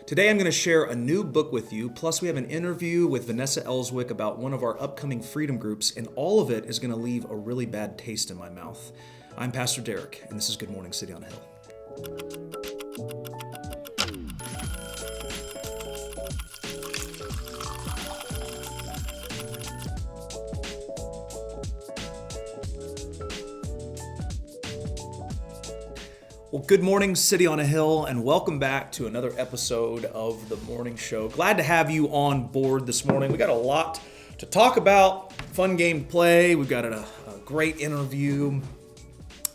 Today I'm going to share a new book with you, plus we have an interview with Vanessa Ellswick about one of our upcoming freedom groups, and all of it is going to leave a really bad taste in my mouth. I'm Pastor Derrick, and this is Good Morning City on a Hill. Well, good morning, City on a Hill, and welcome back to another episode of the morning show. Glad to have you on board this morning. We got a lot to talk about, fun game to play. We've got a great interview,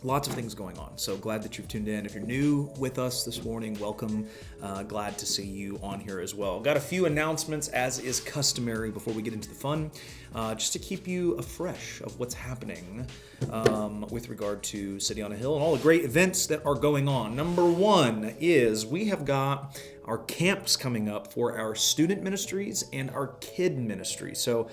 lots of things going on. So glad that you've tuned in. If you're new with us this morning, welcome. Glad to see you on here as well. Got a few announcements, as is customary, before we get into the fun, just to keep you afresh of what's happening with regard to City on a Hill and all the great events that are going on. Number one is we have got our camps coming up for our student ministries and our kid ministry. So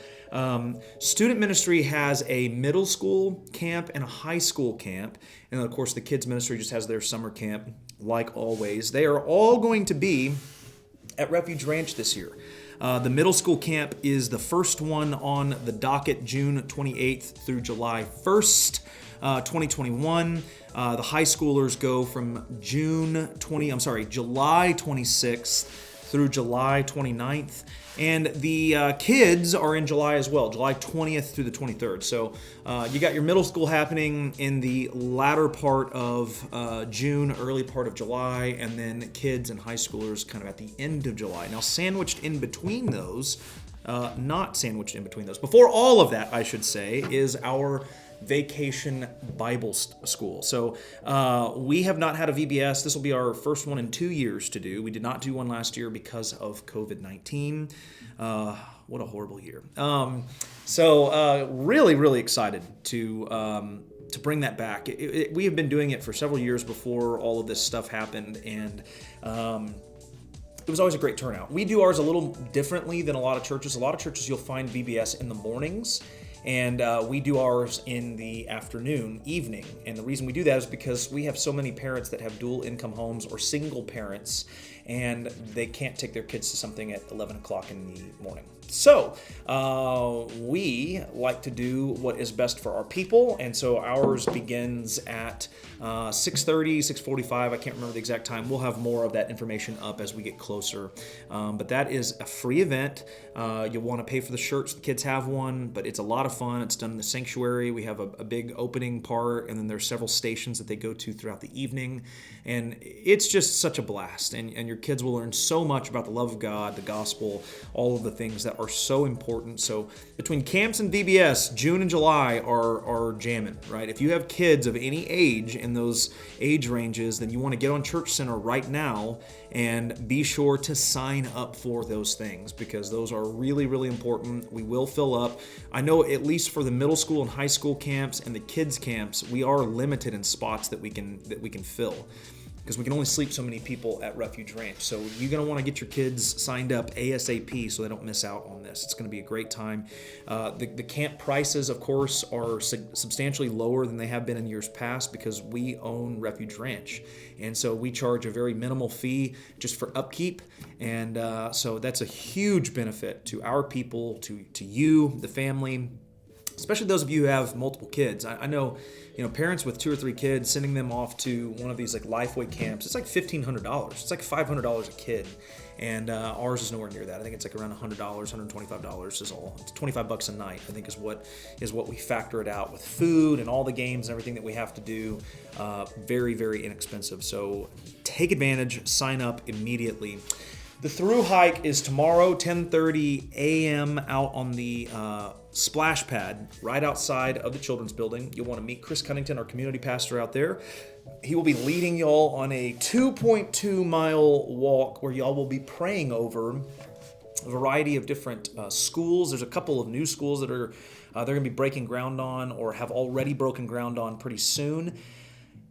student ministry has a middle school camp and a high school camp. And of course, the kids ministry just has their summer camp, like always. They are all going to be at Refuge Ranch this year. The middle school camp is the first one on the docket, June 28th through July 1st, 2021. The high schoolers go from July 26th through July 29th. And the kids are in July as well, July 20th through the 23rd. So you got your middle school happening in the latter part of June, early part of July, and then kids and high schoolers kind of at the end of July. Now, sandwiched in between those, before all of that, I should say, is our Vacation Bible School. So we have not had a VBS. This will be our first one in 2 years to do. We did not do one last year because of COVID-19. What a horrible year. Really excited to bring that back. We have been doing it for several years before all of this stuff happened, and it was always a great turnout. We do ours a little differently than a lot of churches. A lot of churches you'll find VBS in the mornings, and we do ours in the afternoon, evening. And the reason we do that is because we have so many parents that have dual income homes or single parents, and they can't take their kids to something at 11 o'clock in the morning. So we like to do what is best for our people, and so ours begins at 6:30, 6:45. I can't remember the exact time. We'll have more of that information up as we get closer. But that is a free event. You'll want to pay for the shirts. The kids have one, but it's a lot of fun. It's done in the sanctuary. We have a big opening part, and then there's several stations that they go to throughout the evening. And it's just such a blast. And your kids will learn so much about the love of God, the gospel, all of the things that are so important. So between camps and VBS, June and July are jamming, right? If you have kids of any age in those age ranges, then you want to get on Church Center right now and be sure to sign up for those things, because those are really, really important. We will fill up. I know at least for the middle school and high school camps and the kids camps, we are limited in spots that we can fill, because we can only sleep so many people at Refuge Ranch. So you're going to want to get your kids signed up ASAP so they don't miss out on this. It's going to be a great time. The camp prices, of course, are substantially lower than they have been in years past because we own Refuge Ranch. And so we charge a very minimal fee just for upkeep. And so that's a huge benefit to our people, to you, the family, especially those of you who have multiple kids. I know, parents with 2 or 3 kids, sending them off to one of these like Lifeway camps, it's like $1,500. It's like $500 a kid. And ours is nowhere near that. I think it's like around $100, $125 is all. It's $25 a night, I think is what we factor it out with food and all the games and everything that we have to do. Very, very inexpensive. So take advantage, sign up immediately. The through hike is tomorrow, 10:30 a.m. out on the splash pad right outside of the children's building. You'll want to meet Chris Cunnington, our community pastor out there. He will be leading y'all on a 2.2 mile walk where y'all will be praying over a variety of different schools. There's a couple of new schools that they're going to be breaking ground on or have already broken ground on pretty soon.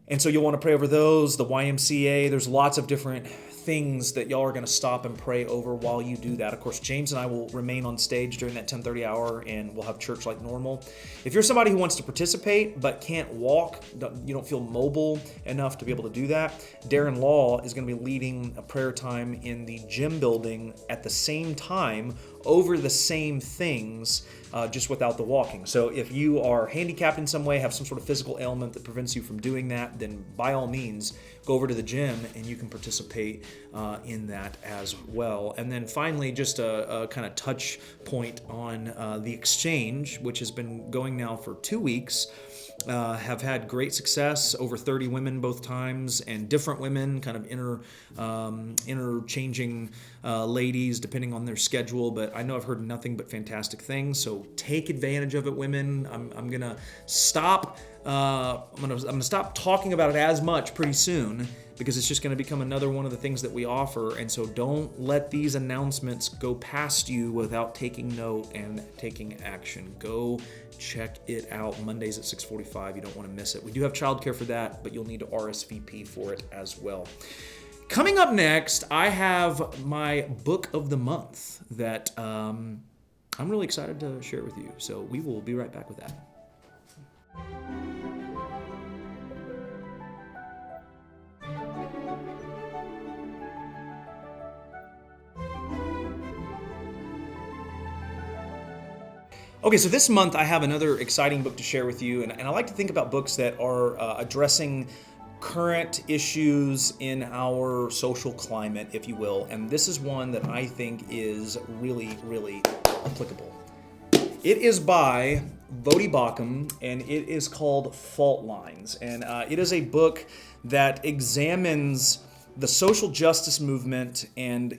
And so you'll want to pray over those, the YMCA. There's lots of different things that y'all are going to stop and pray over while you do that. Of course, James and I will remain on stage during that 10:30 hour, and we'll have church like normal. If you're somebody who wants to participate but can't walk, you don't feel mobile enough to be able to do that, Darren Law is going to be leading a prayer time in the gym building at the same time over the same things, just without the walking. So if you are handicapped in some way, have some sort of physical ailment that prevents you from doing that, then by all means, go over to the gym and you can participate in that as well. And then finally, just a kind of touch point on the exchange, which has been going now for 2 weeks. Have had great success, over 30 women both times, and different women, kind of interchanging ladies depending on their schedule. But I know I've heard nothing but fantastic things, so take advantage of it, women. I'm gonna stop. I'm gonna stop talking about it as much pretty soon, because it's just going to become another one of the things that we offer. And so don't let these announcements go past you without taking note and taking action. Go check it out. Mondays at 6:45. You don't want to miss it. We do have childcare for that, but you'll need to RSVP for it as well. Coming up next, I have my book of the month that I'm really excited to share with you. So we will be right back with that. Okay, so this month I have another exciting book to share with you, and I like to think about books that are addressing current issues in our social climate, if you will, and this is one that I think is really, really applicable. It is by Voddie Baucham, and it is called Fault Lines, and it is a book that examines the social justice movement and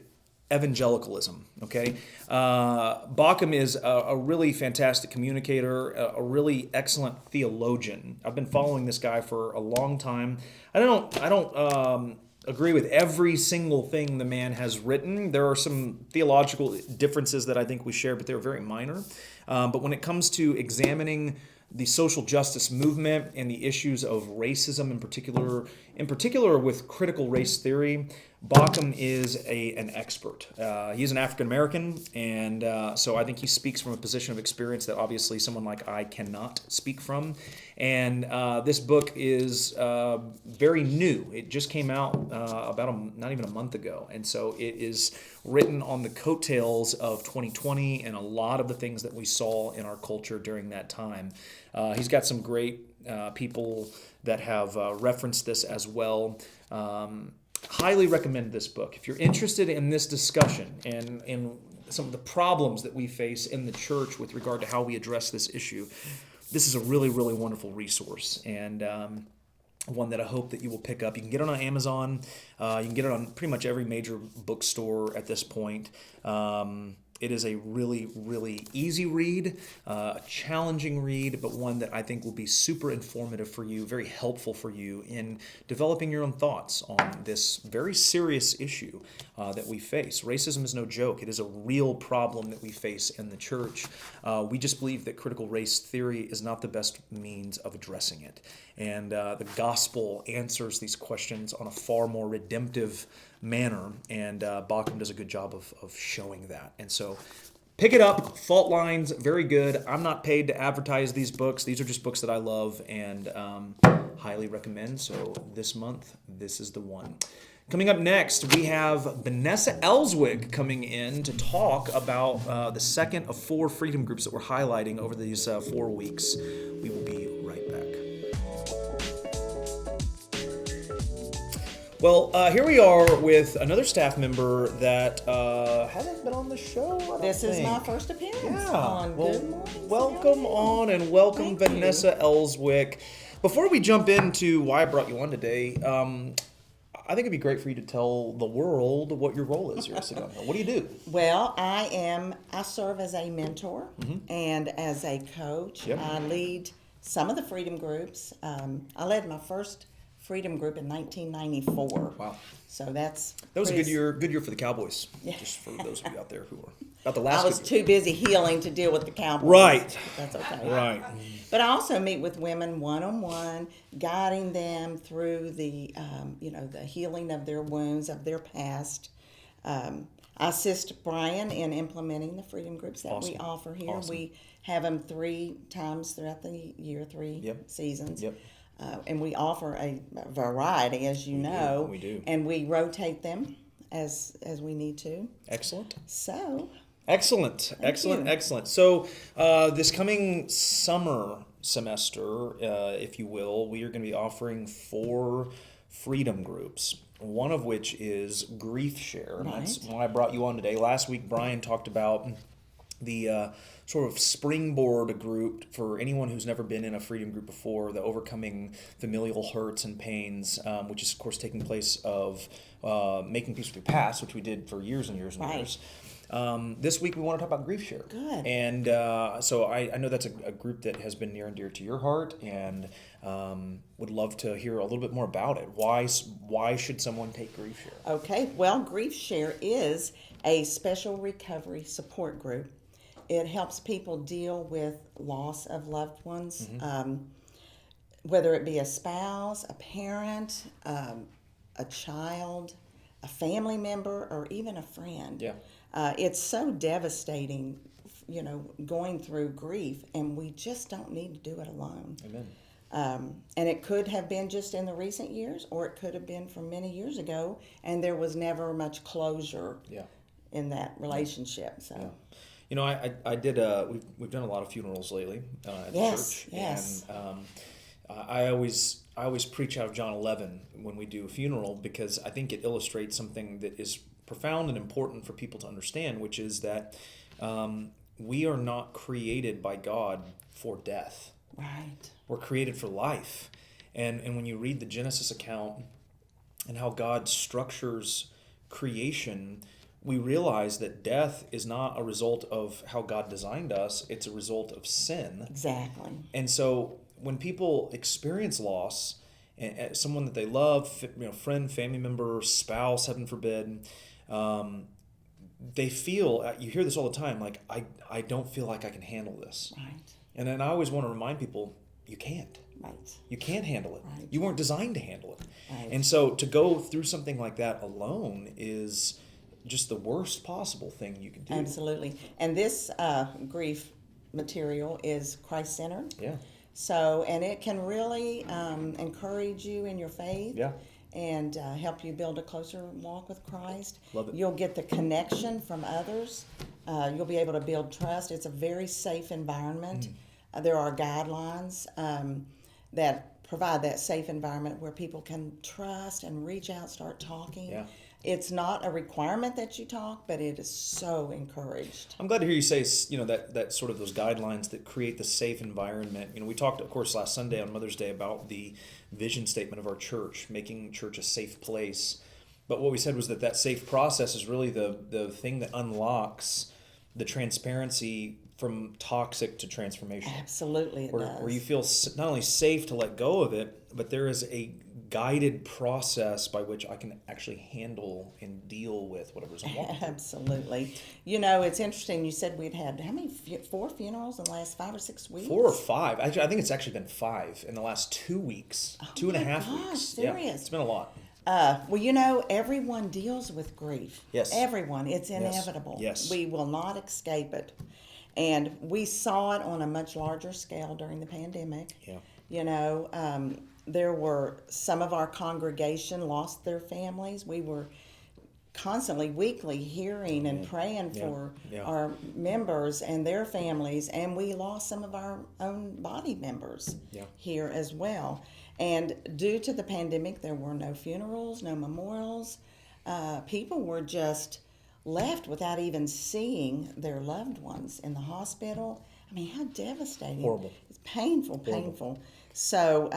evangelicalism, okay? Baucham is a really fantastic communicator, a really excellent theologian. I've been following this guy for a long time. I don't agree with every single thing the man has written. There are some theological differences that I think we share, but they're very minor. But when it comes to examining the social justice movement and the issues of racism in particular with critical race theory, Baucham is an expert. He's an African American, and so I think he speaks from a position of experience that obviously someone like I cannot speak from. And this book is very new. It just came out about not even a month ago, and so it is written on the coattails of 2020 and a lot of the things that we saw in our culture during that time. He's got some great people that have referenced this as well. Highly recommend this book. If you're interested in this discussion and in some of the problems that we face in the church with regard to how we address this issue, this is a really, really wonderful resource, and one that I hope that you will pick up. You can get it on Amazon. You can get it on pretty much every major bookstore at this point. It is a really, really easy read, a challenging read, but one that I think will be super informative for you, very helpful for you in developing your own thoughts on this very serious issue that we face. Racism is no joke. It is a real problem that we face in the church. We just believe that critical race theory is not the best means of addressing it. And the gospel answers these questions on a far more redemptive manner, and Baucham does a good job of showing that. And so pick it up. Fault Lines, very good. I'm not paid to advertise these books. These are just books that I love and highly recommend. So this month, this is the one. Coming up next, we have Vanessa Ellswick coming in to talk about the second of 4 freedom groups that we're highlighting over these 4 weeks. We will be right back. Well, here we are with another staff member that hasn't been on the show. This is my first appearance on Good Morning. Welcome on, and welcome Vanessa Ellswick. Before we jump into why I brought you on today, I think it'd be great for you to tell the world what your role is here at Sedona. What do you do? Well, I serve as a mentor and as a coach. Yep. I lead some of the freedom groups. I led my first Freedom Group in 1994. Wow. So that was a good year for the Cowboys. Yeah. Just for those of you out there who are about the last. I was too busy healing to deal with the Cowboys. Right. That's okay. Right. But I also meet with women one-on-one, guiding them through the the healing of their wounds, of their past. I assist Brian in implementing the freedom groups that we offer here. Awesome. We have them 3 times throughout the year, 3 seasons. Yep. And we offer a variety, as you know. We do. And we rotate them as we need to. Excellent. So. Excellent. So this coming summer semester, if you will, we are going to be offering 4 freedom groups. One of which is Griefshare. Right. That's why I brought you on today. Last week, Brian talked about the sort of springboard group for anyone who's never been in a freedom group before, the overcoming familial hurts and pains, which is, of course, taking place of making peace with your past, which we did for years and years and years. This week we want to talk about Griefshare. Good. And so I know that's a group that has been near and dear to your heart, and would love to hear a little bit more about it. Why should someone take Griefshare? Okay, well, Griefshare is a special recovery support group. It helps people deal with loss of loved ones, whether it be a spouse, a parent, a child, a family member, or even a friend. Yeah. It's so devastating, going through grief, and we just don't need to do it alone. Amen. And it could have been just in the recent years, or it could have been from many years ago, and there was never much closure in that relationship. So. Yeah. I did. We've done a lot of funerals lately at the church. Yes. And I always preach out of John 11 when we do a funeral, because I think it illustrates something that is profound and important for people to understand, which is that we are not created by God for death. Right. We're created for life. And when you read the Genesis account and how God structures creation, we realize that death is not a result of how God designed us, it's a result of sin. Exactly. And so when people experience loss, and someone that they love, friend, family member, spouse, heaven forbid, they feel, you hear this all the time, like, I don't feel like I can handle this. Right. And then I always want to remind people, you can't. Right. You can't handle it. Right. You weren't designed to handle it. Right. And so to go through something like that alone is just the worst possible thing you can do. Absolutely. And this grief material is Christ-centered. Yeah. So, and it can really encourage you in your faith. Yeah. And help you build a closer walk with Christ. Love it. You'll get the connection from others. You'll be able to build trust. It's a very safe environment. There are guidelines that provide that safe environment where people can trust and reach out, start talking. Yeah. It's not a requirement that you talk, but it is so encouraged. I'm glad to hear you say, that sort of those guidelines that create the safe environment. We talked, of course, last Sunday on Mother's Day about the vision statement of our church, making church a safe place. But what we said was that safe process is really the thing that unlocks the transparency from toxic to transformation. Absolutely, it does. Where you feel not only safe to let go of it, but there is a guided process by which I can actually handle and deal with whatever's I'm walking through. Absolutely. It's interesting. You said we'd had how many 4 funerals in the last 5 or 6 weeks? 4 or 5. Actually, I think it's actually been 5 in the last 2 weeks. Oh 2.5 weeks. Serious? Yeah, it's been a lot. Everyone deals with grief. Yes. Everyone. It's inevitable. Yes. We will not escape it. And we saw it on a much larger scale during the pandemic. Yeah. There were some of our congregation lost their families. We were constantly, weekly hearing and praying for our members and their families, and we lost some of our own body members here as well. And due to the pandemic, there were no funerals, no memorials. People were just left without even seeing their loved ones in the hospital. I mean, how devastating. Horrible. It's painful. So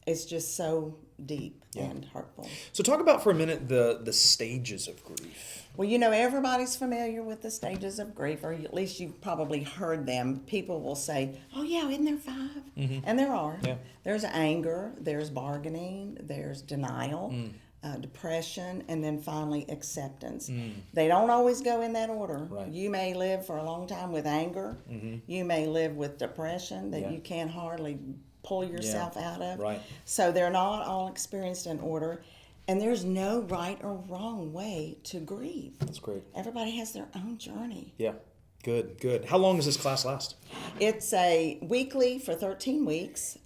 it's just so deep and hurtful. So talk about for a minute the stages of grief. Well, you know, everybody's familiar with the stages of grief, or at least you've probably heard them. People will say, oh, yeah, isn't there 5? Mm-hmm. And there are. Yeah. There's anger, there's bargaining, there's denial, depression, and then finally acceptance. They don't always go in that order. Right. You may live for a long time with anger. Mm-hmm. You may live with depression that you can't hardly pull yourself out of. Right. So they're not all experienced in order. And there's no right or wrong way to grieve. That's great. Everybody has their own journey. Yeah. Good. How long does this class last? It's a weekly for 13 weeks.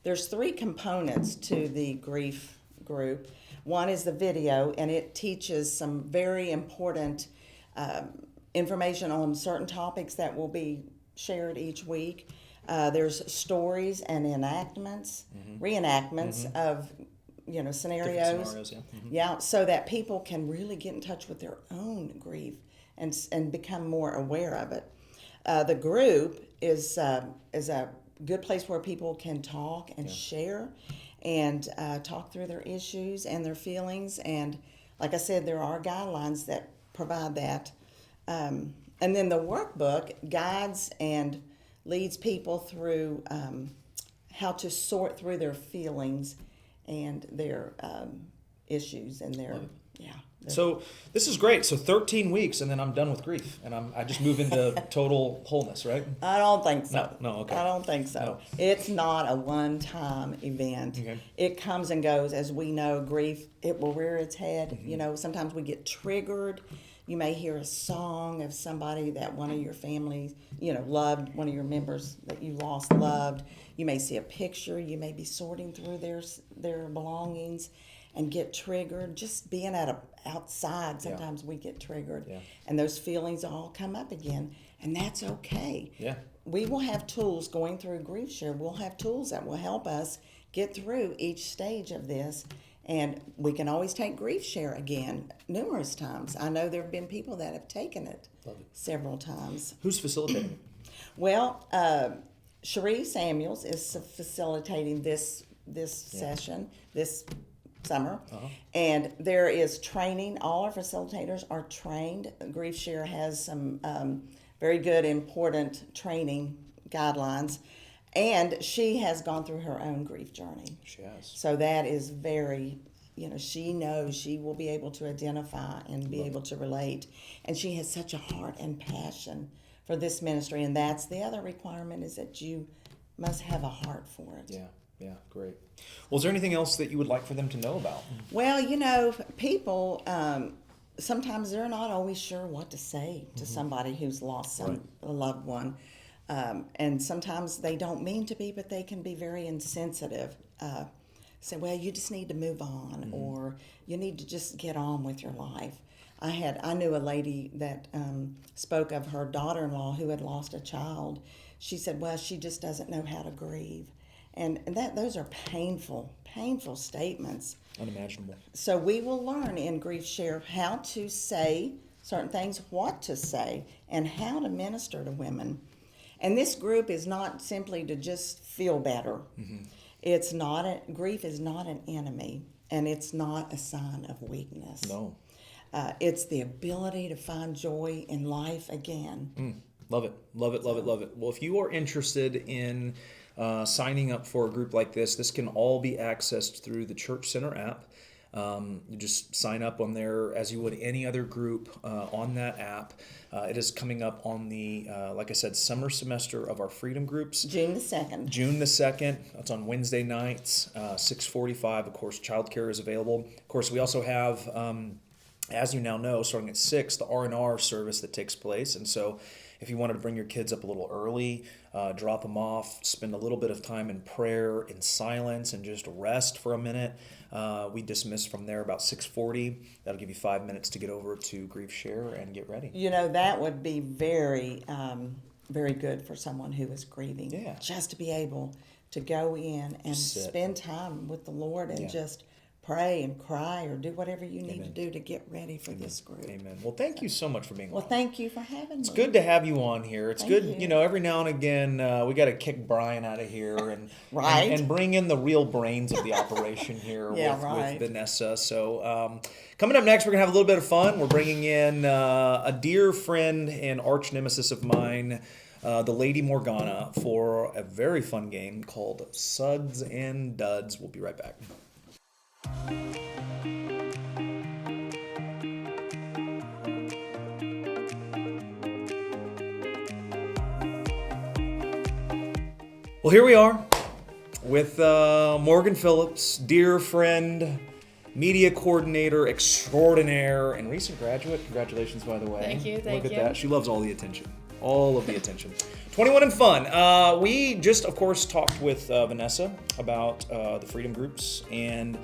There's 3 components to the grief group. One is the video, and it teaches some very important information on certain topics that will be shared each week. There's stories and reenactments of scenarios. Yeah, so that people can really get in touch with their own grief and become more aware of it. The group is a good place where people can talk and share and talk through their issues and their feelings. And like I said, there are guidelines that provide that. And then the workbook guides and leads people through how to sort through their feelings and their issues and their So this is great. So 13 weeks, and then I'm done with grief, and I just move into total wholeness, right? I don't think so. No, okay. I don't think so. No. It's not a one-time event. Okay. It comes and goes. As we know, grief, it will rear its head. Mm-hmm. You know, sometimes we get triggered. You may hear a song of somebody that one of your family, loved, one of your members that you lost loved. You may see a picture. You may be sorting through their belongings and get triggered. Just being outside, sometimes we get triggered. Yeah. And those feelings all come up again. And that's okay. Yeah. We will have tools going through Griefshare. We'll have tools that will help us get through each stage of this. And we can always take Griefshare again numerous times. I know there have been people that have taken it several times. Who's facilitating? Well, Cherie Samuels is facilitating this session, this summer. Uh-huh. And there is training. All our facilitators are trained. Griefshare has some very good, important training guidelines. And she has gone through her own grief journey. She has. So that is very, she knows she will be able to identify and be able to relate. And she has such a heart and passion for this ministry. And that's the other requirement, is that you must have a heart for it. Yeah, great. Well, is there anything else that you would like for them to know about? Well, people, sometimes they're not always sure what to say to somebody who's lost a loved one. And sometimes they don't mean to be, but they can be very insensitive. Say, well, you just need to move on, or you need to just get on with your life. I knew a lady that spoke of her daughter-in-law who had lost a child. She said, well, she just doesn't know how to grieve. And those are painful statements. Unimaginable. So we will learn in Griefshare how to say certain things, what to say, and how to minister to women. And this group is not simply to just feel better. Mm-hmm. Grief is not an enemy, and it's not a sign of weakness. No. It's the ability to find joy in life again. Love it. Well, if you are interested in signing up for a group like this can all be accessed through the Church Center app. You just sign up on there as you would any other group on that app. It is coming up on the, like I said, summer semester of our Freedom Groups. June the 2nd. June the 2nd. That's on Wednesday nights, 6:45. Of course, childcare is available. Of course, we also have, as you now know, starting at 6, the R&R service that takes place. And so if you wanted to bring your kids up a little early, drop them off, spend a little bit of time in prayer, in silence, and just rest for a minute. We dismiss from there about 6:40. That'll give you 5 minutes to get over to Griefshare and get ready. That would be very, very good for someone who is grieving. Yeah. Just to be able to go in and spend time with the Lord and just pray and cry or do whatever you need to do to get ready for this group. Amen. Well, thank you so much for being on. Well, thank you for having me. It's good to have you on here. It's Thank good, you. Every now and again, we got to kick Brian out of here and, Right. and bring in the real brains of the operation here with Vanessa. So coming up next, we're going to have a little bit of fun. We're bringing in a dear friend and arch nemesis of mine, the Lady Morgana, for a very fun game called Suds and Duds. We'll be right back. Well, here we are with Morgan Phillips, dear friend, media coordinator extraordinaire, and recent graduate. Congratulations, by the way. Thank you. Look at that. She loves all the attention. All of the attention. 21 and fun. We just, of course, talked with Vanessa about the freedom groups. And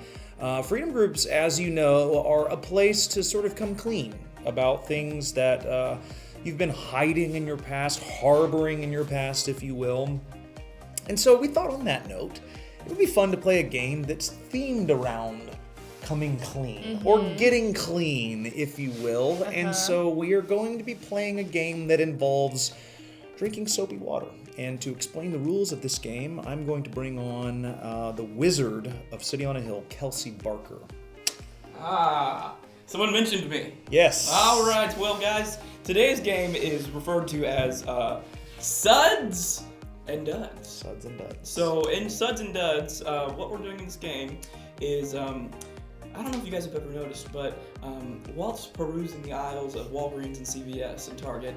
freedom groups, as you know, are a place to sort of come clean about things that you've been hiding in your past, harboring in your past, if you will. And so we thought on that note, it would be fun to play a game that's themed around coming clean or getting clean, if you will. And so we are going to be playing a game that involves drinking soapy water. And to explain the rules of this game, I'm going to bring on the wizard of City on a Hill, Kelsey Barker. Someone mentioned me. Yes. All right, well, guys, today's game is referred to as Suds and Duds. Suds and Duds. So in Suds and Duds, what we're doing in this game is, I don't know if you guys have ever noticed, but whilst perusing the aisles of Walgreens and CVS and Target,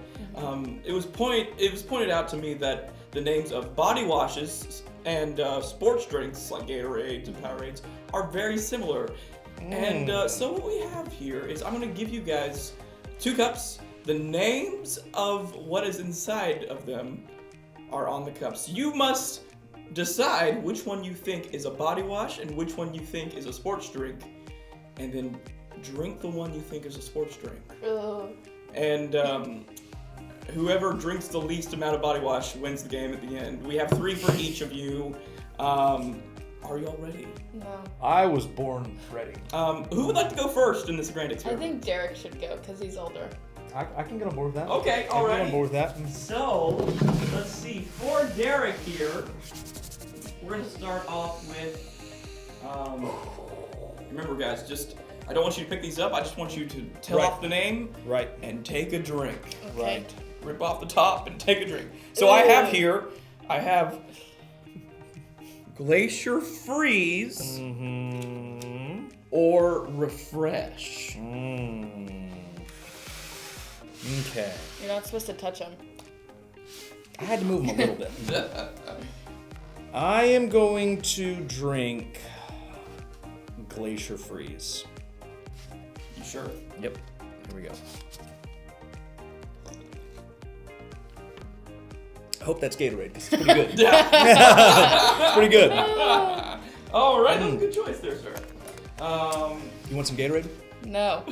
it was pointed out to me that the names of body washes and sports drinks like Gatorades and Powerades are very similar. And so what we have here is I'm going to give you guys 2 cups. The names of what is inside of them are on the cups. You must decide which one you think is a body wash and which one you think is a sports drink, and then drink the one you think is a sports drink. And whoever drinks the least amount of body wash wins the game at the end. We have 3 for each of you. Are y'all ready? No. I was born ready. Who would like to go first in this grand I experiment? think Derrick should go because he's older. I can get on board with that. Okay, all I can right. get on board with that. So, let's see. For Derrick here, we're going to start off with, remember guys, I don't want you to pick these up. I just want you to tell off the name and take a drink. Okay. Right. Rip off the top and take a drink. So I have Glacier Freeze or Refresh. Okay. You're not supposed to touch him. I had to move them a little bit. I am going to drink Glacier Freeze. You sure? Yep. Here we go. I hope that's Gatorade, because it's pretty good. It's pretty good. All right, that was a good choice there, sir. You want some Gatorade? No.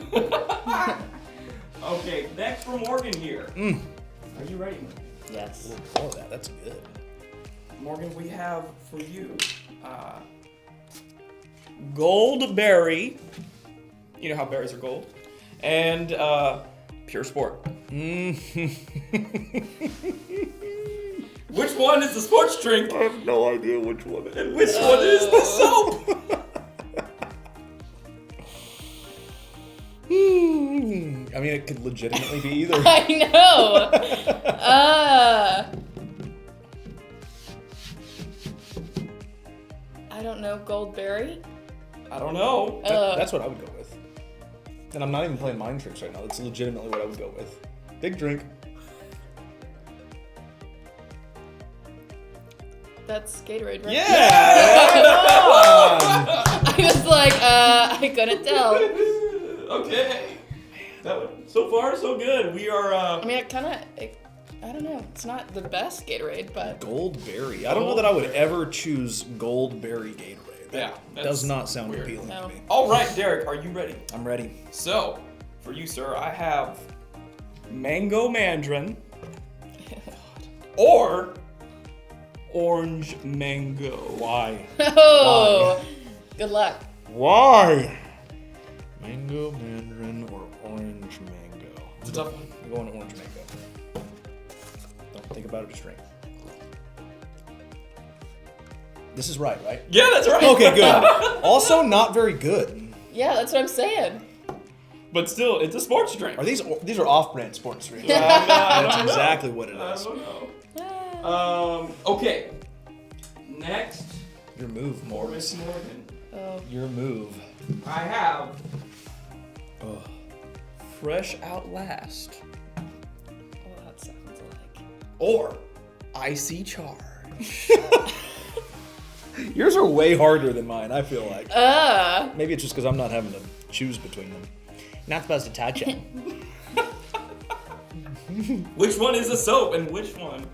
Okay, next for Morgan here. Are you ready, Morgan? Yes. Oh, that's good. Morgan, we have for you Gold Berry. You know how berries are gold. And Pure Sport. Which one is the sports drink? I have no idea which one it is. And which one is the soap? I mean, it could legitimately be either. I know. I don't know. Goldberry? I don't know. That's what I would go with. And I'm not even playing mind tricks right now. That's legitimately what I would go with. Big drink. That's Gatorade, right? Yeah! I was like, I couldn't tell. Okay. So far, so good. We are. I mean, I don't know. It's not the best Gatorade, but. Goldberry. I don't know that I would ever choose Goldberry Gatorade. That does not sound weird. appealing to me. All right, Derrick, are you ready? I'm ready. So, for you, sir, I have Mango Mandarin or Orange Mango. Why? Oh, good luck. Why? Mango, mandarin, or orange mango? It's a tough one. I'm going orange mango. Don't think about it, just drink. This is right? Yeah, that's right. Okay, good. Also, not very good. Yeah, that's what I'm saying. But still, it's a sports drink. Are these are off-brand sports drinks? That's exactly what it I is. don't know. Okay. Next, Your move, Miss Morris. Morgan. Oh. Your move. I have Oh. Fresh Outlast Well, that sounds like. or Icy Charge. Yours are way harder than mine, I feel like. Uh. Maybe it's just because I'm not having to choose between them. Not supposed to touch it. Which one is the soap and which one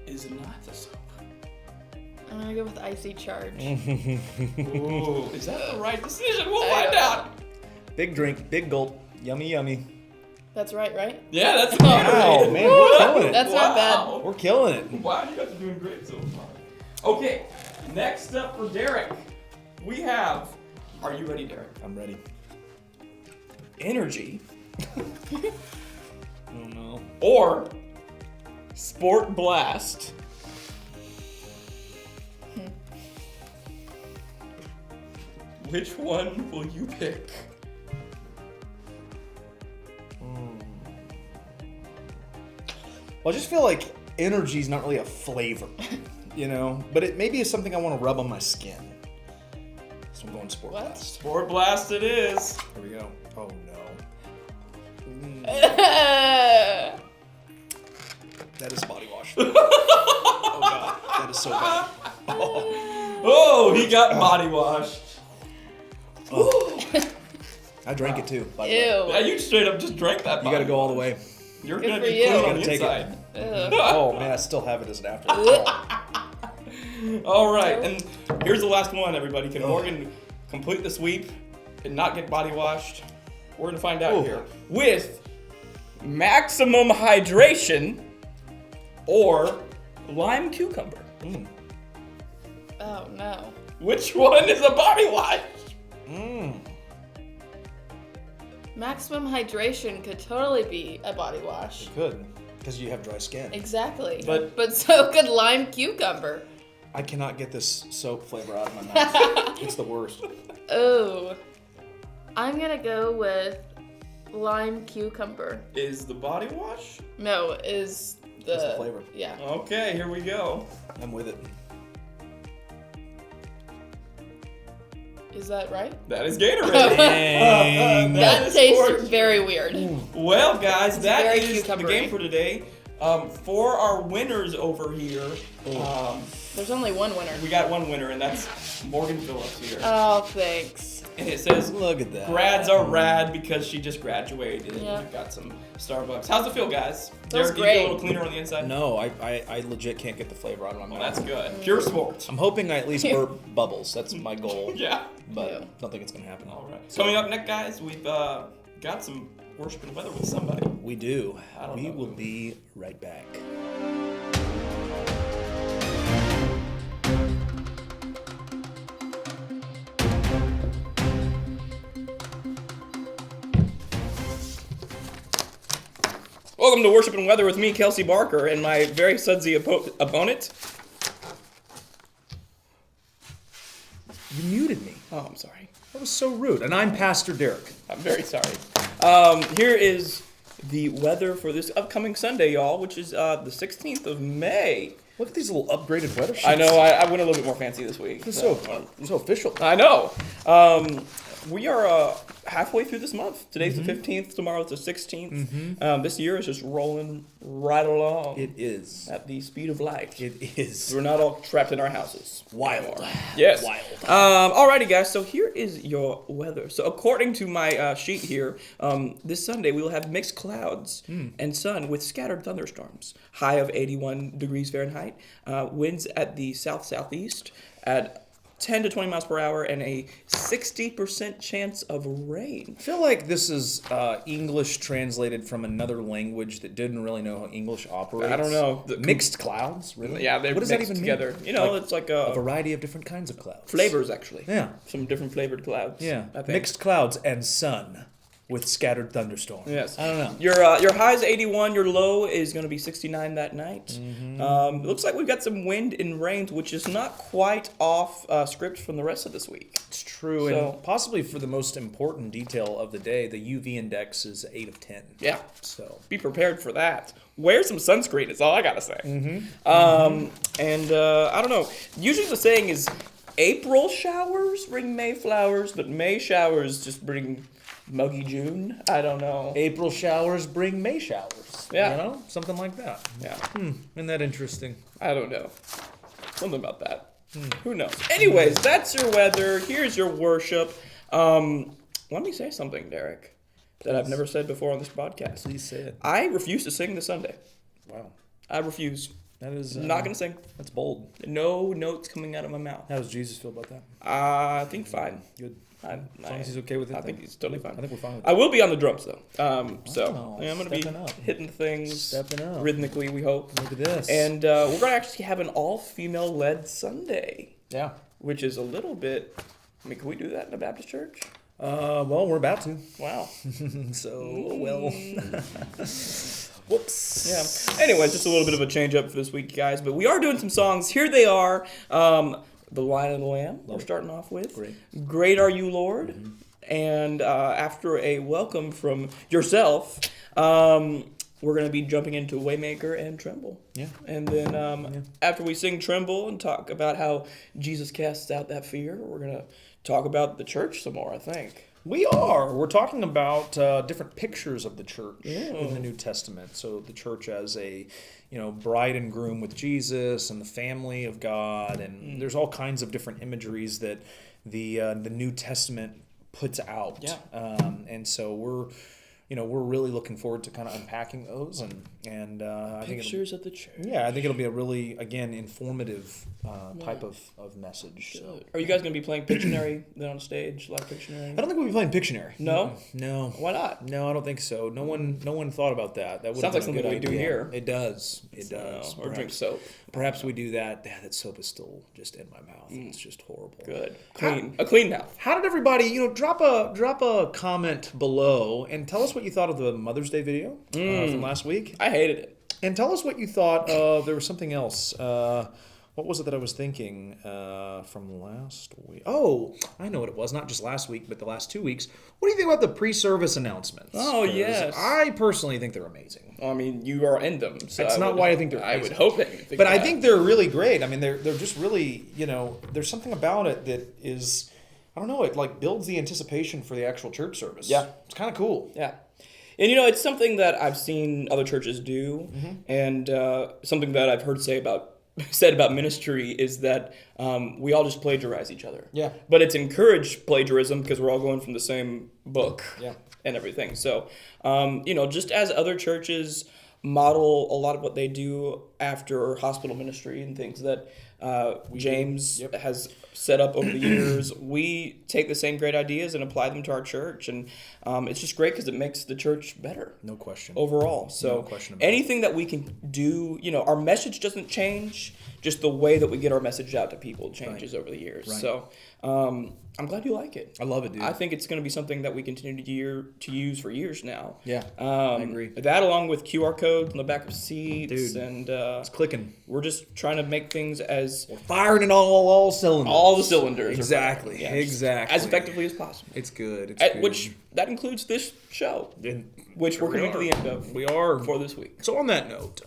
is not the soap? I'm gonna go with Icy Charge. Ooh, is that the right decision? We'll find out. Big drink, big gulp. Yummy, yummy. That's right? Yeah, that's Wow, man, we're killing it. That's not bad. We're killing it. Wow, you guys are doing great so far. Okay, next up for Derrick, we have. Are you ready, Derrick? I'm ready. Energy Oh no. or Sport Blast? Which one will you pick? Well, I just feel like energy's not really a flavor, you know? But it maybe is something I want to rub on my skin. So I'm going Sport What? Blast. Sport Blast it is. Here we go. Oh no. That is body wash. Oh god, that is so bad. Oh, he got body washed. I drank it too, by the way. Ew. Yeah, you straight up just drank that. You gotta go all the way. You're Good gonna for be you. clean on Gotta the take it. inside. Ugh. Oh man, I still have it as an after. All right, and here's the last one, everybody. Can Morgan complete the sweep and not get body washed? We're gonna find out Ooh. here. With maximum hydration or lime cucumber. Oh no. Which one is a body wash? Maximum hydration could totally be a body wash. Good, because you have dry skin. Exactly. But- so could lime cucumber. I cannot get this soap flavor out of my mouth. It's the worst. Oh. I'm gonna go with lime cucumber. Is the body wash? No, is the, It's the flavor. Yeah. Okay, here we go. I'm with it. Is that right? That is Gatorade. Dang. That is tastes sports. very weird. Well, guys, that very is the cucumbery. game for today. For our winners over here, There's only one winner. we got one winner, and that's Morgan Phillips here. Oh, thanks. And it says, Look at that. grads are rad because she just graduated and Yeah. got some Starbucks. How's it feel, guys? Feels Derrick, do you feel a great. little cleaner on the inside? No, I legit can't get the flavor out of my Well, mouth. that's good. Pure sports. I'm hoping I at least burp bubbles. That's my goal. Yeah. But Yeah. don't think it's gonna happen. All right. Coming up next, guys, we've got some worship and weather with somebody. We do. I don't We know will who. be right back. Welcome to Worship and Weather with me, Kelsey Barker, and my very sudsy opponent. You muted me. Oh, I'm sorry. That was so rude. And I'm Pastor Derrick. I'm very sorry. Here is the weather for this upcoming Sunday, y'all, which is the 16th of May. Look at these little upgraded weather sheets. I know, I went a little bit more fancy this week. This is so official. I know. We are halfway through this month. Today's the 15th, tomorrow's the 16th. This year is just rolling right along It is. at the speed of light. It is. We're not all trapped in our houses. Wild. Yes. Wild. Alrighty, guys. So here is your weather. So according to my sheet here, this Sunday we will have mixed clouds and sun with scattered thunderstorms. High of 81 degrees Fahrenheit. Winds at the south-southeast at 10 to 20 miles per hour and a 60% chance of rain. I feel like this is English translated from another language that didn't really know how English operates. I don't know. Mixed clouds, really? Yeah, they're what does mixed that even together. mean? You know, it's like a variety of different kinds of clouds. Flavors, actually. Yeah. Some different flavored clouds. Yeah. I think. Mixed clouds and sun with scattered thunderstorms. Yes. I don't know. Your high is 81. Your low is going to be 69 that night. It looks like we've got some wind and rains, which is not quite off script from the rest of this week. It's true, and possibly for the most important detail of the day, the UV index is 8 of 10. Yeah. So be prepared for that. Wear some sunscreen is all I got to say. And I don't know. Usually the saying is April showers bring May flowers, but May showers just bring muggy June. I don't know. April showers bring May showers. Yeah. You know? Something like that. Yeah. Isn't that interesting? I don't know. Something about that. Who knows? Anyways, that's your weather. Here's your worship. Let me say something, Derrick, that I've never said before on this podcast. Please say it. I refuse to sing this Sunday. Wow. I refuse. That is... Not going to sing. That's bold. No notes coming out of my mouth. How does Jesus feel about that? I think fine. Good. As long as he's okay with it, I think he's totally fine. I think we're fine with I will be on the drums, though. So Oh, yeah, I'm going to be stepping up. hitting things Stepping up. rhythmically, we hope. Look at this. And we're going to actually have an all-female-led Sunday, yeah. which is a little bit... I mean, can we do that in a Baptist church? Well, we're about to. Wow. So, well. Whoops. Yeah. Anyways, just a little bit of a change up for this week, guys. But we are doing some songs. Here they are. The Lion and the Lamb, we're starting off with. Great Are You, Lord. And after a welcome from yourself, we're going to be jumping into Waymaker and Tremble. Yeah. And then after we sing Tremble and talk about how Jesus casts out that fear, we're going to talk about the church some more, I think. We are. We're talking about different pictures of the church in the New Testament. So the church as a, bride and groom with Jesus and the family of God, and there's all kinds of different imageries that the New Testament puts out. Yeah. And so we're really looking forward to kind of unpacking those and I think Pictures of the church. Yeah, I think it'll be a really, again, informative type of message. So. Are you guys going to be playing Pictionary then on stage, live Pictionary? I don't think we'll be playing Pictionary. No? No. Why not? No, I don't think so. No one thought about that. That Sounds like something we do here. It does. It does. Or drink soap. Perhaps we do that. Yeah, that soap is still just in my mouth. It's just horrible. Good. Clean. A clean mouth. How did everybody, drop a comment below and tell us what you thought of the Mother's Day video from last week. I hated it. And tell us what you thought of, there was something else. What was it that I was thinking from last week? Oh, I know what it was. Not just last week, but the last 2 weeks. What do you think about the pre-service announcements? Oh, yes. I personally think they're amazing. I mean, you are in them. So That's not why I think they're amazing. I would hope that you think But that. I think they're really great. I mean, they're just really, there's something about it that is, I don't know, it like builds the anticipation for the actual church service. Yeah. It's kind of cool. Yeah. And, it's something that I've seen other churches do, and something that I've heard said about ministry is that we all just plagiarize each other. Yeah. But it's encouraged plagiarism because we're all going from the same book and everything. So, just as other churches model a lot of what they do after hospital ministry and things that James has set up over the years, we take the same great ideas and apply them to our church, and it's just great because it makes the church better. No question. Overall. So No question about anything that we can do, our message doesn't change, just the way that we get our message out to people changes over the years. Right. So I'm glad you like it. I love it, dude. I think it's going to be something that we continue to use for years now. Yeah, I agree. That along with QR codes on the back of seats, Dude, and it's clicking. we're just trying to make things as Firing in all cylinders. all the cylinders are Exactly. firing. Yeah, Exactly. as effectively as possible. It's good. It's good. Which that includes this show, And which we're we coming to are. the end of. We are. For this week. So on that note,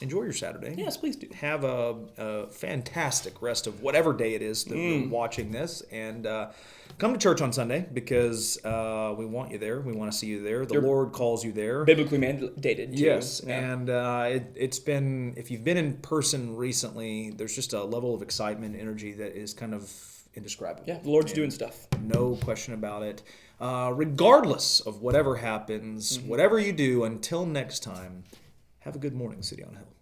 enjoy your Saturday. Yes, please do. Have a fantastic rest of whatever day it is that you're watching this, and come to church on Sunday because we want you there. We want to see you there. The Lord calls you there. Biblically mandated, too. Yes, Yeah. and it's been, if you've been in person recently, there's just a level of excitement, energy that is kind of indescribable. Yeah, the Lord's doing stuff. No question about it. Regardless of whatever happens, whatever you do, until next time, have a good morning, City on Hill.